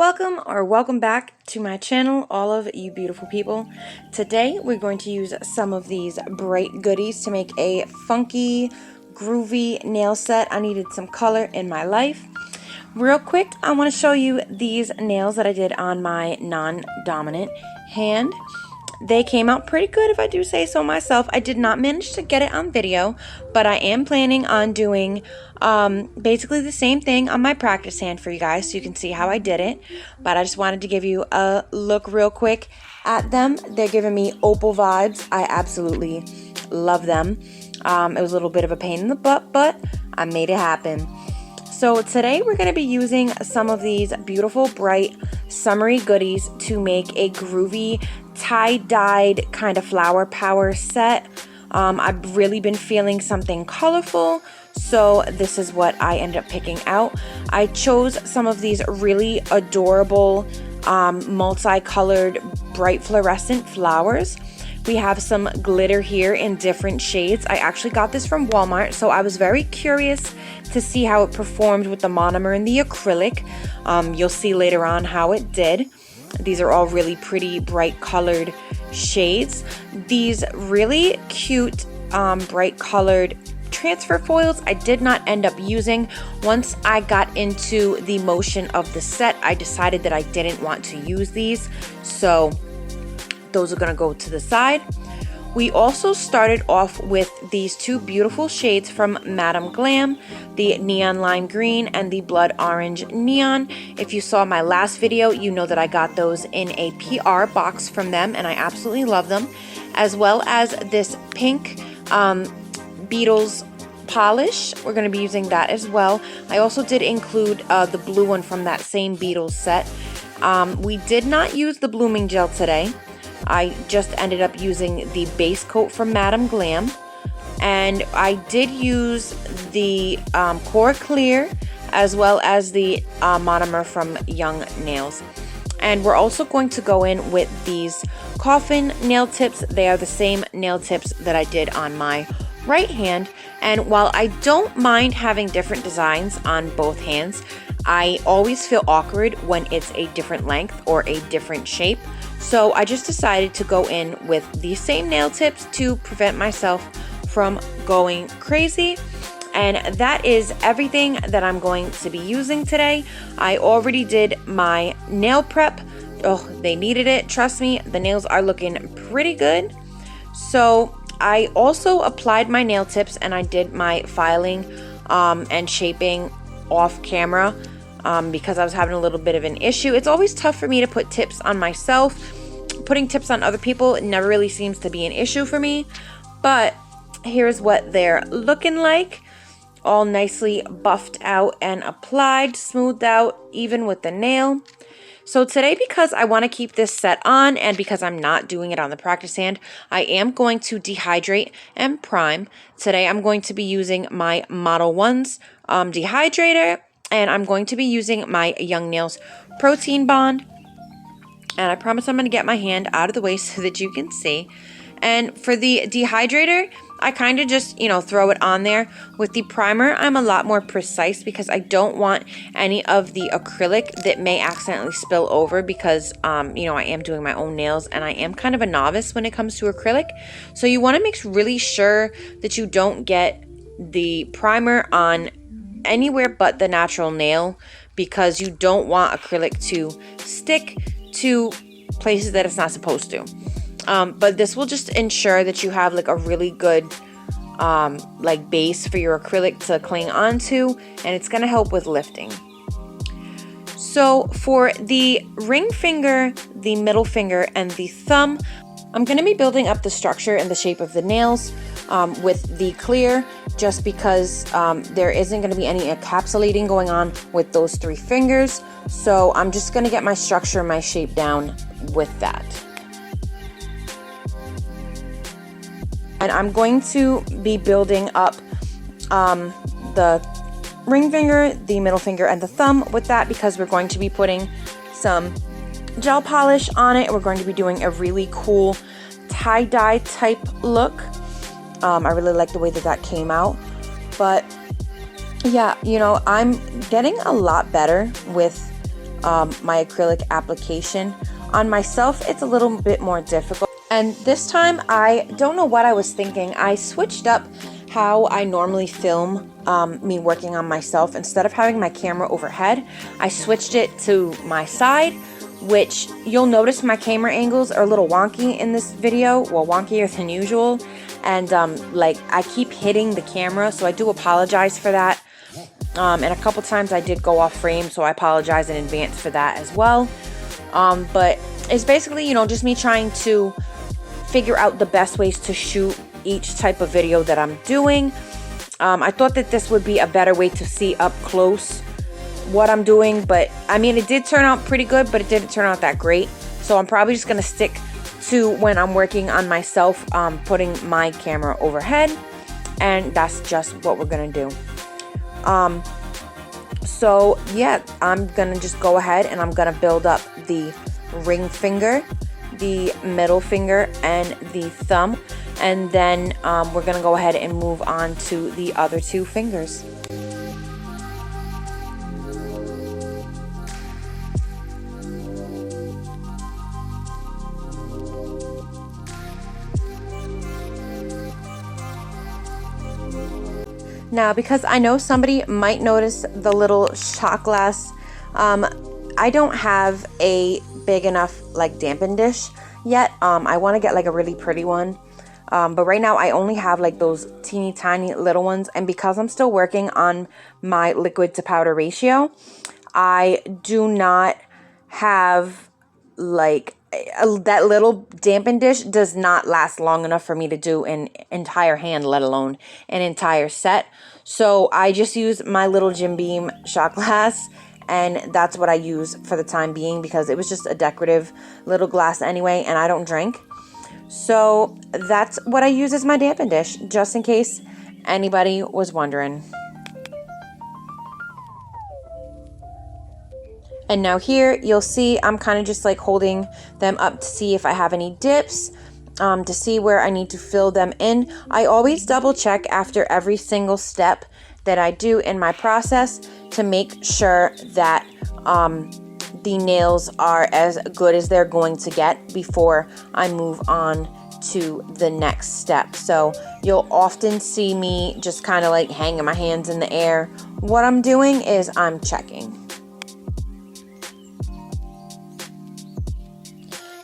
Welcome back to my channel, all of you beautiful people. Today we're going to use some of these bright goodies to make a funky, groovy nail set. I needed some color in my life. Real quick, I want to show you these nails that I did on my non-dominant hand. They came out pretty good, if I do say so myself. I did not manage to get it on video, but I am planning on doing basically the same thing on my practice hand for you guys so you can see how I did it. But I just wanted to give you a look real quick at them. They're giving me opal vibes. I absolutely love them. It was a little bit of a pain in the butt, but I made it happen. So today we're going to be using some of these beautiful, bright, summery goodies to make a groovy, tie-dyed kind of flower power set. I've really been feeling something colorful, so this is what I ended up picking out. I chose some of these really adorable, multicolored, bright fluorescent flowers. We have some glitter here in different shades. I actually got this from Walmart, so I was very curious to see how it performed with the monomer and the acrylic. You'll see later on how it did. These are all really pretty bright colored shades. These really cute bright colored transfer foils I did not end up using. Once I got into the motion of the set, I decided that I didn't want to use these, so those are gonna go to the side. We also started off with these two beautiful shades from Madame Glam, the Neon Lime Green and the Blood Orange Neon. If you saw my last video, you know that I got those in a PR box from them, and I absolutely love them. As well as this pink Beetles polish. We're going to be using that as well. I also did include the blue one from that same Beetles set. We did not use the blooming gel today. I just ended up using the base coat from Madame Glam, and I did use the Core Clear as well as the monomer from Young Nails. And we're also going to go in with these coffin nail tips. They are the same nail tips that I did on my right hand, and while I don't mind having different designs on both hands, I always feel awkward when it's a different length or a different shape. So I just decided to go in with the same nail tips to prevent myself from going crazy. And that is everything that I'm going to be using today. I already did my nail prep. Oh, they needed it. Trust me, the nails are looking pretty good. So I also applied my nail tips and I did my filing and shaping off camera. Because I was having a little bit of an issue. It's always tough for me to put tips on myself. Putting tips on other people never really seems to be an issue for me. But here's what they're looking like. All nicely buffed out and applied, smoothed out, even with the nail. So today, because I want to keep this set on and because I'm not doing it on the practice hand, I am going to dehydrate and prime. Today I'm going to be using my Model 1's dehydrator. And I'm going to be using my Young Nails Protein Bond. And I promise I'm going to get my hand out of the way so that you can see. And for the dehydrator, I kind of just, throw it on there. With the primer, I'm a lot more precise because I don't want any of the acrylic that may accidentally spill over because, I am doing my own nails and I am kind of a novice when it comes to acrylic. So you want to make really sure that you don't get the primer on anywhere but the natural nail because you don't want acrylic to stick to places that it's not supposed to. But this will just ensure that you have like a really good base for your acrylic to cling onto, and it's going to help with lifting. So for the ring finger, the middle finger, and the thumb, I'm going to be building up the structure and the shape of the nails with the clear, just because there isn't going to be any encapsulating going on with those three fingers. So I'm just going to get my structure and my shape down with that. And I'm going to be building up the ring finger, the middle finger, and the thumb with that because we're going to be putting some gel polish on it. We're going to be doing a really cool tie-dye type look. I really like the way that came out. But yeah, I'm getting a lot better with my acrylic application. On myself, it's a little bit more difficult. And this time, I don't know what I was thinking. I switched up how I normally film me working on myself. Instead of having my camera overhead, I switched it to my side, which you'll notice my camera angles are a little wonky in this video. Well, wonkier than usual. And like I keep hitting the camera, so I do apologize for that. And a couple times I did go off frame, so I apologize in advance for that as well. But it's basically, you know, just me trying to figure out the best ways to shoot each type of video that I'm doing. I thought that this would be a better way to see up close what I'm doing, but I mean, it did turn out pretty good, but it didn't turn out that great. So I'm probably just gonna stick to when I'm working on myself, putting my camera overhead, and that's just what we're gonna do. So yeah, I'm gonna just go ahead and I'm gonna build up the ring finger, the middle finger, and the thumb, and then we're gonna go ahead and move on to the other two fingers. Now, because I know somebody might notice the little shot glass, I don't have a big enough like dampen dish yet. I want to get like a really pretty one, but right now I only have like those teeny tiny little ones, and because I'm still working on my liquid to powder ratio, I do not have like that little dampen dish does not last long enough for me to do an entire hand, let alone an entire set. So I just use my little Jim Beam shot glass, and that's what I use for the time being because it was just a decorative little glass anyway, and I don't drink. So that's what I use as my dampen dish, just in case anybody was wondering. And now here you'll see I'm kind of just like holding them up to see if I have any dips, to see where I need to fill them in. I always double check after every single step that I do in my process to make sure that the nails are as good as they're going to get before I move on to the next step. So you'll often see me just kind of like hanging my hands in the air. What I'm doing is I'm checking.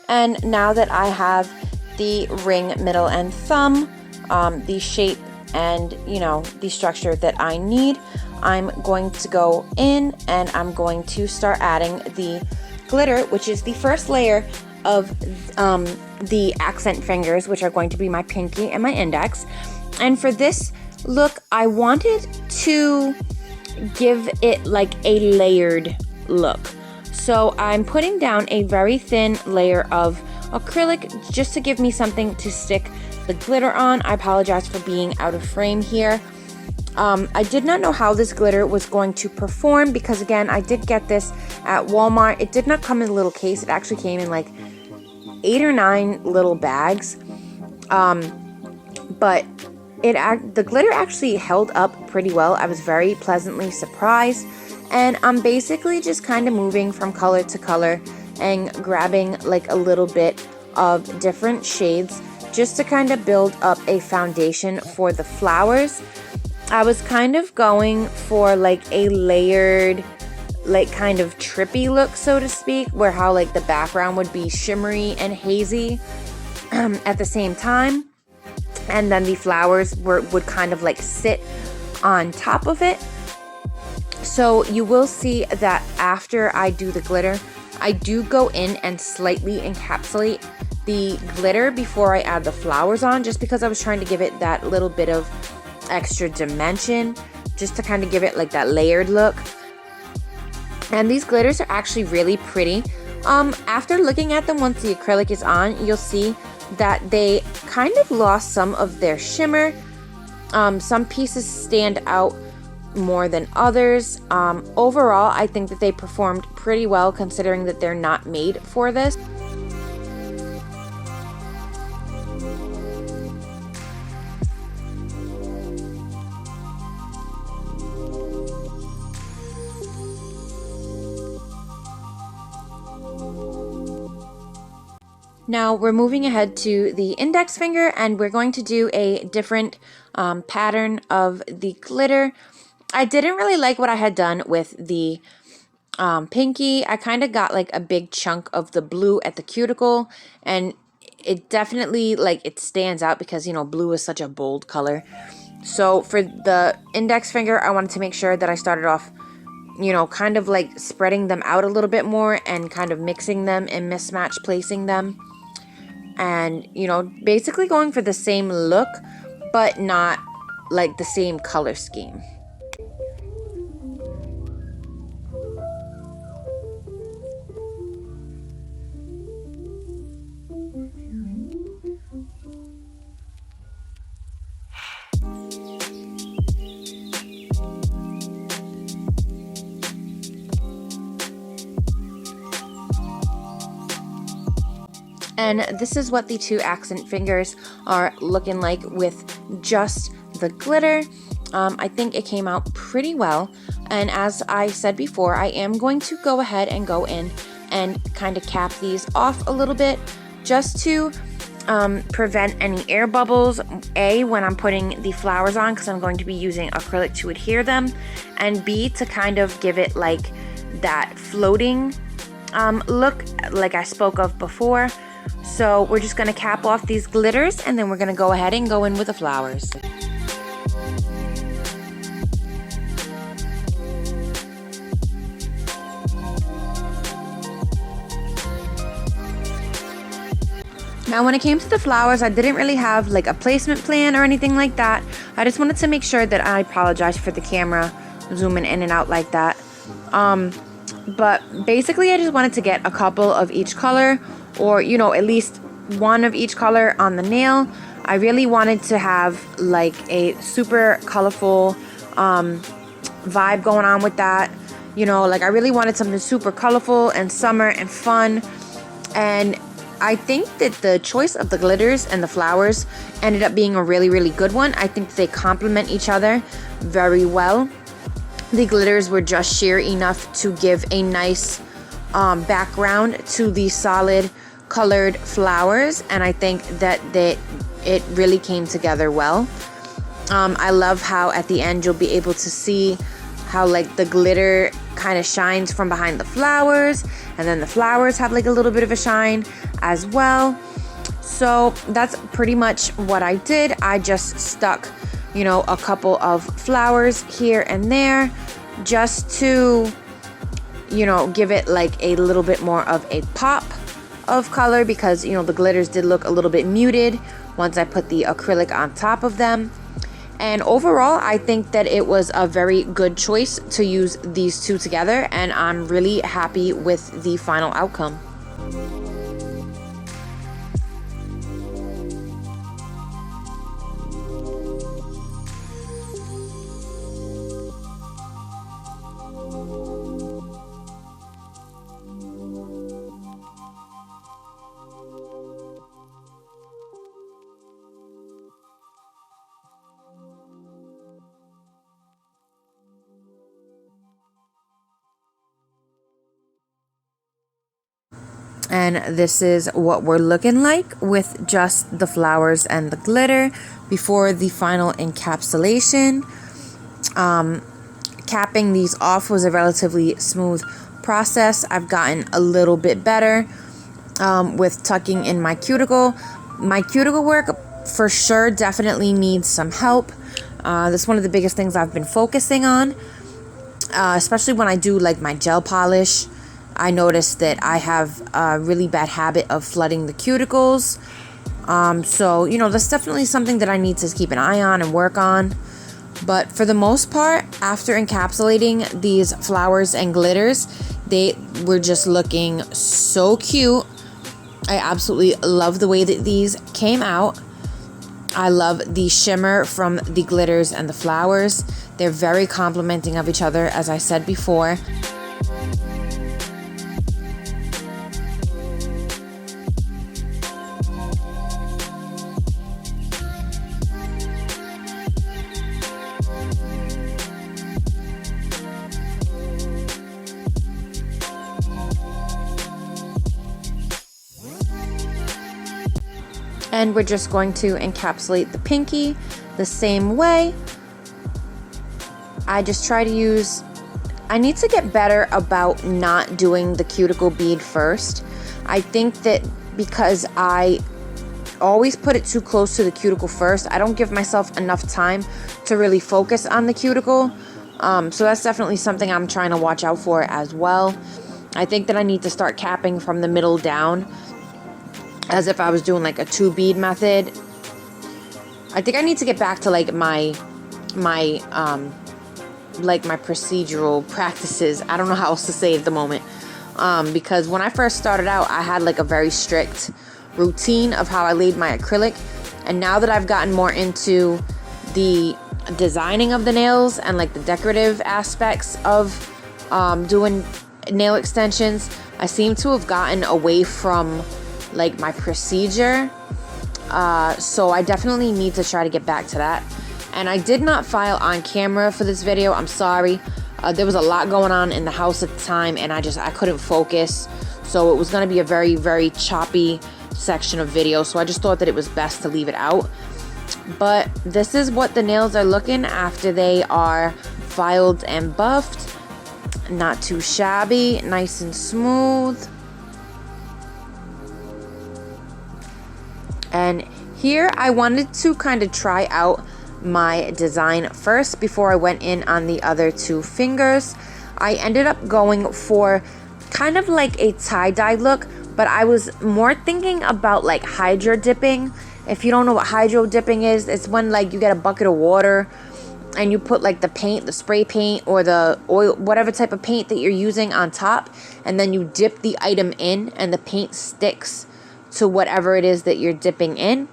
And now that I have the ring, middle, and thumb, the shape and, you know, the structure that I need, I'm going to go in and I'm going to start adding the glitter, which is the first layer of the accent fingers, which are going to be my pinky and my index. And for this look, I wanted to give it like a layered look. So I'm putting down a very thin layer of acrylic just to give me something to stick the glitter on. I apologize for being out of frame here. I did not know how this glitter was going to perform because, again, I did get this at Walmart. It did not come in a little case. It actually came in like 8 or 9 little bags. But the glitter actually held up pretty well. I was very pleasantly surprised. And I'm basically just kind of moving from color to color and grabbing like a little bit of different shades just to kind of build up a foundation for the flowers. I was kind of going for like a layered, like kind of trippy look, so to speak, where how like the background would be shimmery and hazy at the same time. And then the flowers would kind of like sit on top of it. So you will see that after I do the glitter, I do go in and slightly encapsulate the glitter before I add the flowers on, just because I was trying to give it that little bit of extra dimension, just to kind of give it like that layered look. And these glitters are actually really pretty. After looking at them once the acrylic is on, you'll see that they kind of lost some of their shimmer. Some pieces stand out more than others. Overall, I think that they performed pretty well considering that they're not made for this. Now we're moving ahead to the index finger, and we're going to do a different pattern of the glitter. I didn't really like what I had done with the pinky. I kind of got like a big chunk of the blue at the cuticle, and it definitely, like, it stands out because, you know, blue is such a bold color. So for the index finger, I wanted to make sure that I started off, you know, kind of like spreading them out a little bit more and kind of mixing them and mismatch placing them. And, you know, basically going for the same look, but not like the same color scheme. And this is what the two accent fingers are looking like with just the glitter. I think it came out pretty well. And as I said before, I am going to go ahead and go in and kind of cap these off a little bit just to prevent any air bubbles, A, when I'm putting the flowers on, because I'm going to be using acrylic to adhere them, and B, to kind of give it like that floating look like I spoke of before. So we're just going to cap off these glitters, and then we're going to go ahead and go in with the flowers. Now when it came to the flowers, I didn't really have like a placement plan or anything like that. I just wanted to make sure that, I apologize for the camera zooming in and out like that. But basically I just wanted to get a couple of each color, or, you know, at least one of each color on the nail. I really wanted to have like a super colorful vibe going on with that. You know, like I really wanted something super colorful and summer and fun. And I think that the choice of the glitters and the flowers ended up being a really, really good one. I think they complement each other very well. The glitters were just sheer enough to give a nice background to the solid colored flowers, and I think that it really came together well. I love how at the end you'll be able to see how like the glitter kind of shines from behind the flowers, and then the flowers have like a little bit of a shine as well. So that's pretty much what I did. I just stuck, you know, a couple of flowers here and there just to, you know, give it like a little bit more of a pop of color, because, you know, the glitters did look a little bit muted once I put the acrylic on top of them. And overall, I think that it was a very good choice to use these two together, and I'm really happy with the final outcome. And this is what we're looking like with just the flowers and the glitter before the final encapsulation. Capping these off was a relatively smooth process. I've gotten a little bit better with tucking in my cuticle. My cuticle work for sure definitely needs some help. That's one of the biggest things I've been focusing on, especially when I do like my gel polish. I noticed that I have a really bad habit of flooding the cuticles. So, you know, that's definitely something that I need to keep an eye on and work on. But for the most part, after encapsulating these flowers and glitters, they were just looking so cute. I absolutely love the way that these came out. I love the shimmer from the glitters and the flowers. They're very complementing of each other, as I said before. And we're just going to encapsulate the pinky the same way. I just try to use, I need to get better about not doing the cuticle bead first. I think that because I always put it too close to the cuticle first, I don't give myself enough time to really focus on the cuticle. So that's definitely something I'm trying to watch out for as well. I think that I need to start capping from the middle down, as if I was doing like a 2 bead method. I think I need to get back to like my procedural practices. I don't know how else to say it at the moment. Because when I first started out, I had like a very strict routine of how I laid my acrylic. And now that I've gotten more into the designing of the nails and like the decorative aspects of doing nail extensions, I seem to have gotten away from like my procedure. So I definitely need to try to get back to that. And I did not file on camera for this video. I'm sorry. There was a lot going on in the house at the time, and I couldn't focus. So it was going to be a very, very choppy section of video. So I just thought that it was best to leave it out. But this is what the nails are looking after they are filed and buffed. Not too shabby, nice and smooth. And here I wanted to kind of try out my design first before I went in on the other 2 fingers. I ended up going for kind of like a tie-dye look, but I was more thinking about like hydro dipping. If you don't know what hydro dipping is, it's when like you get a bucket of water and you put like the paint, the spray paint or the oil, whatever type of paint that you're using on top, and then you dip the item in and the paint sticks to whatever it is that you're dipping in.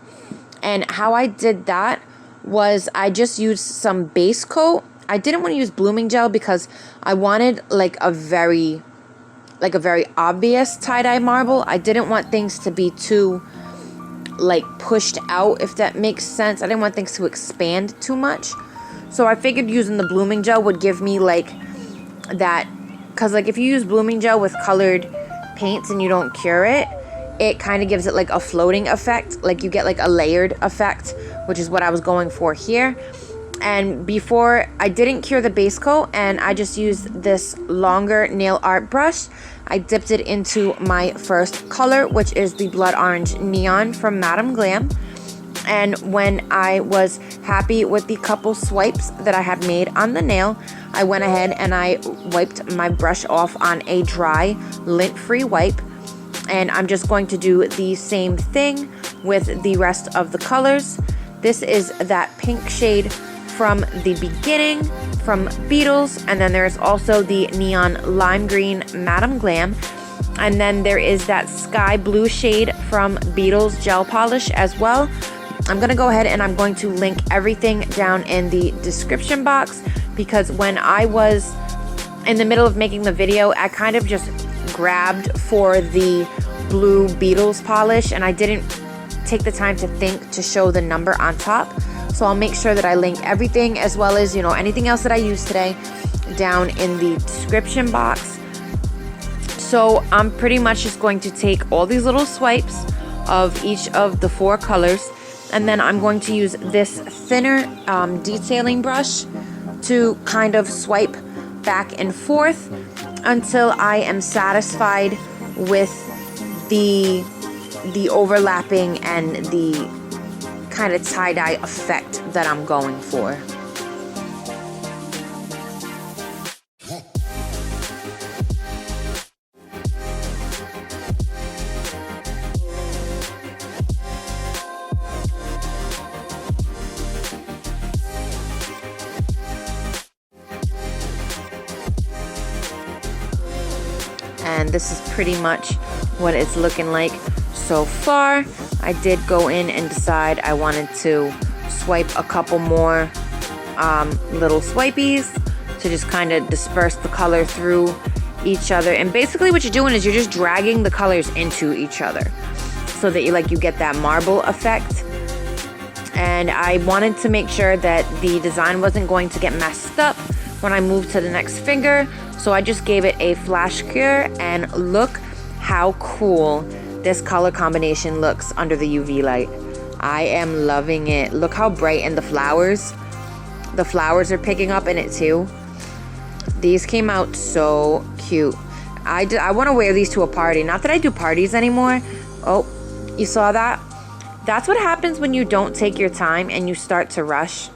And how I did that was I just used some base coat. I didn't want to use blooming gel because I wanted like a very obvious tie-dye marble. I didn't want things to be too like pushed out, if that makes sense. I didn't want things to expand too much. So I figured using the blooming gel would give me like that, because like if you use blooming gel with colored paints and you don't cure it, it kind of gives it like a floating effect. Like you get like a layered effect, which is what I was going for here. And before, I didn't cure the base coat, and I just used this longer nail art brush. I dipped it into my first color, which is the blood orange neon from Madame Glam. And when I was happy with the couple swipes that I had made on the nail, I went ahead and I wiped my brush off on a dry, lint-free wipe. And I'm just going to do the same thing with the rest of the colors. This is that pink shade from the beginning from Beetles, and then there's also the neon lime green Madame Glam, and then there is that sky blue shade from Beetles gel polish as well. I'm gonna go ahead and I'm going to link everything down in the description box, because when I was in the middle of making the video, I kind of just grabbed for the blue Beetles polish and I didn't take the time to think to show the number on top. So I'll make sure that I link everything, as well as, you know, anything else that I use today, down in the description box. So I'm pretty much just going to take all these little swipes of each of the 4 colors, and then I'm going to use this thinner detailing brush to kind of swipe back and forth until I am satisfied with the overlapping and the kind of tie-dye effect that I'm going for. And this is pretty much what it's looking like so far. I did go in and decide I wanted to swipe a couple more little swipies to just kind of disperse the color through each other. And basically what you're doing is you're just dragging the colors into each other so that you get that marble effect. And I wanted to make sure that the design wasn't going to get messed up when I moved to the next finger. So I just gave it a flash cure, and look how cool this color combination looks under the UV light. I am loving it. Look how bright, and the flowers are picking up in it too. These came out so cute. I want to wear these to a party. Not that I do parties anymore. Oh, you saw that? That's what happens when you don't take your time and you start to rush.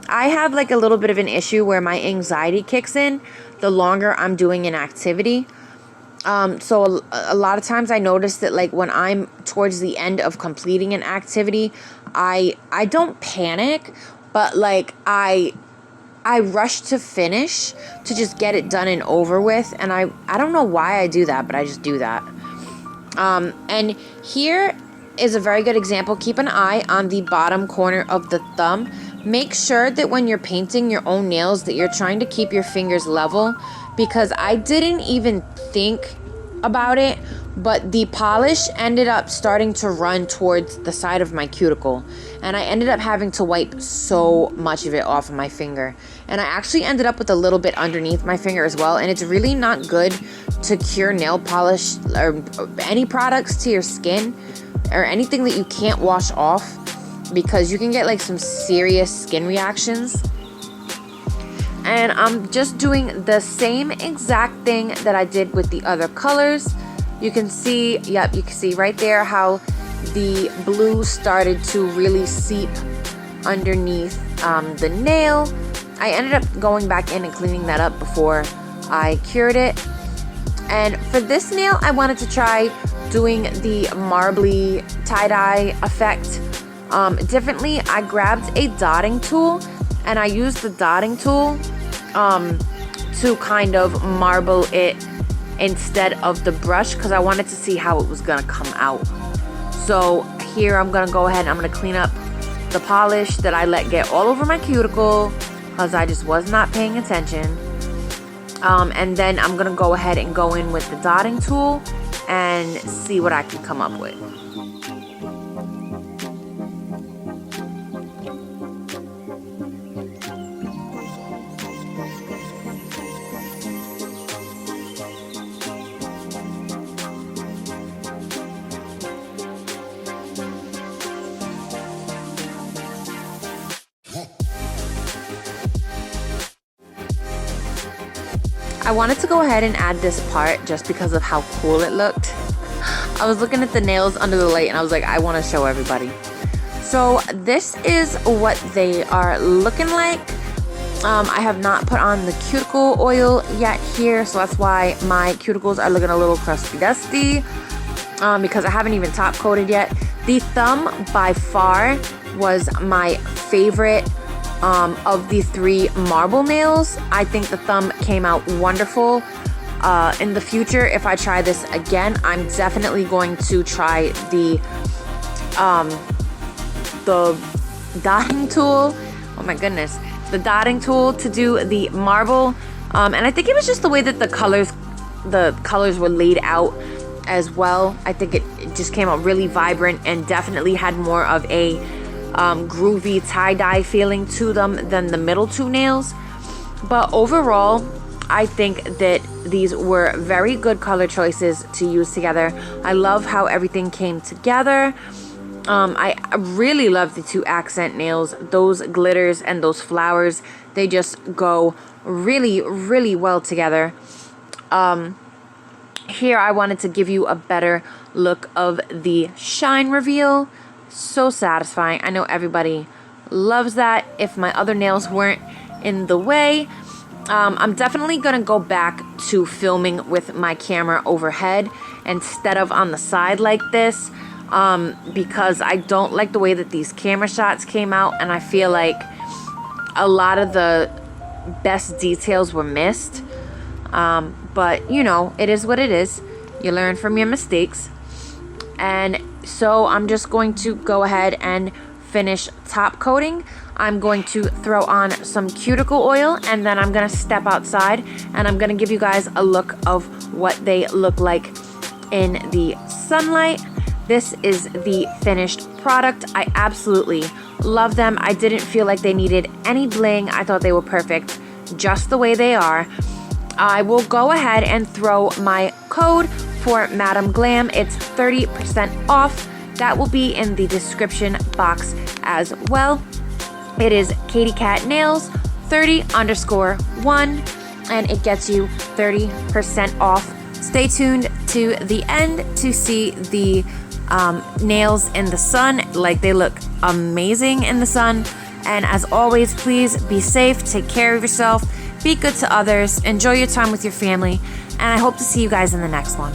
I have like a little bit of an issue where my anxiety kicks in the longer I'm doing an activity. So a lot of times I notice that like when I'm towards the end of completing an activity, I don't panic, but like I rush to finish to just get it done and over with. And I don't know why I do that, but I just do that. And here is a very good example. Keep an eye on the bottom corner of the thumb. Make sure that when you're painting your own nails that you're trying to keep your fingers level, because I didn't even think about it, but the polish ended up starting to run towards the side of my cuticle, and I ended up having to wipe so much of it off of my finger, and I actually ended up with a little bit underneath my finger as well. And it's really not good to cure nail polish or any products to your skin or anything that you can't wash off, because you can get like some serious skin reactions. And I'm just doing the same exact thing that I did with the other colors. You can see, yep, you can see right there how the blue started to really seep underneath the nail. I ended up going back in and cleaning that up before I cured it. And for this nail, I wanted to try doing the marbly tie-dye effect differently. I grabbed a dotting tool and I used the dotting tool to kind of marble it instead of the brush, because I wanted to see how it was gonna come out. So here I'm gonna go ahead and I'm gonna clean up the polish that I let get all over my cuticle because I just was not paying attention. And then I'm gonna go ahead and go in with the dotting tool and see what I can come up with. I wanted to go ahead and add this part just because of how cool it looked. I was looking at the nails under the light and I was like, I want to show everybody. So this is what they are looking like. I have not put on the cuticle oil yet here, so that's why my cuticles are looking a little crusty dusty, because I haven't even top coated yet. The thumb by far was my favorite of the three marble nails. I think the thumb came out wonderful. In the future, if I try this again, I'm definitely going to try the dotting tool. Oh my goodness, the dotting tool to do the marble. And I think it was just the way that the colors were laid out as well. I think it just came out really vibrant and definitely had more of a groovy tie-dye feeling to them than the middle two nails. But overall, I think that these were very good color choices to use together. I love how everything came together. I really love the two accent nails. Those glitters and those flowers, they just go really, really well together. Here I wanted to give you a better look of the shine reveal. So satisfying. I know everybody loves that. If my other nails weren't in the way, I'm definitely gonna go back to filming with my camera overhead instead of on the side like this, because I don't like the way that these camera shots came out, and I feel like a lot of the best details were missed. But you know, it is what it is. You learn from your mistakes. And so I'm just going to go ahead and finish top coating. I'm going to throw on some cuticle oil, and then I'm gonna step outside and I'm gonna give you guys a look of what they look like in the sunlight. This is the finished product. I absolutely love them. I didn't feel like they needed any bling. I thought they were perfect just the way they are. I will go ahead and throw my code for Madam Glam. It's 30% off. That will be in the description box as well. It is katiecatnails 30_1, and it gets you 30% off. Stay tuned to the end to see the nails in the sun. Like, they look amazing in the sun. And as always, please be safe, take care of yourself, be good to others, enjoy your time with your family, and I hope to see you guys in the next one.